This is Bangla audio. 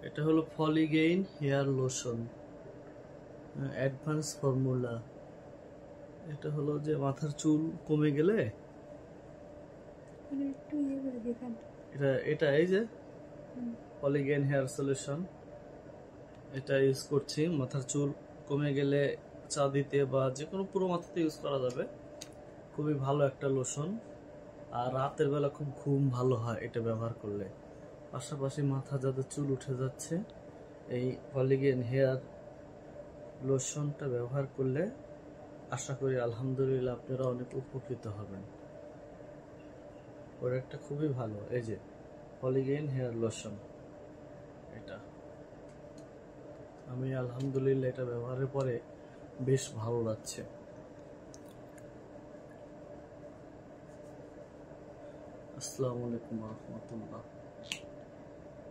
এটা হলো পলিগেইন হেয়ার লোশন অ্যাডভান্স ফর্মুলা। এটা হলো যে মাথার চুল কমে গেলে এটা এই যে পলিগেইন হেয়ার সলিউশন, এটা ইউজ করছি। মাথার চুল কমে গেলে চা দিতে বা যে কোনো পুরো মাথাতে ইউজ করা যাবে। খুবই ভালো একটা লোশন, আর রাতের বেলা খুব ঘুম ভালো হয় এটা ব্যবহার করলে। পাশাপাশি মাথা যাদের চুল উঠে যাচ্ছে, এই পলিগেইন হেয়ার লোশনটা ব্যবহার করলে আশা করি আলহামদুলিল্লাহ আপনারা অনেক উপকৃত হবেন। প্রোডাক্টটা খুবই ভালো। এই যে পলিগেইন হেয়ার লোশন, এটা আমি আলহামদুলিল্লাহ এটা ব্যবহারের পরে বেশ ভালো লাগছে। আসসালামু আলাইকুম ওয়া রাহমাতুল্লাহ।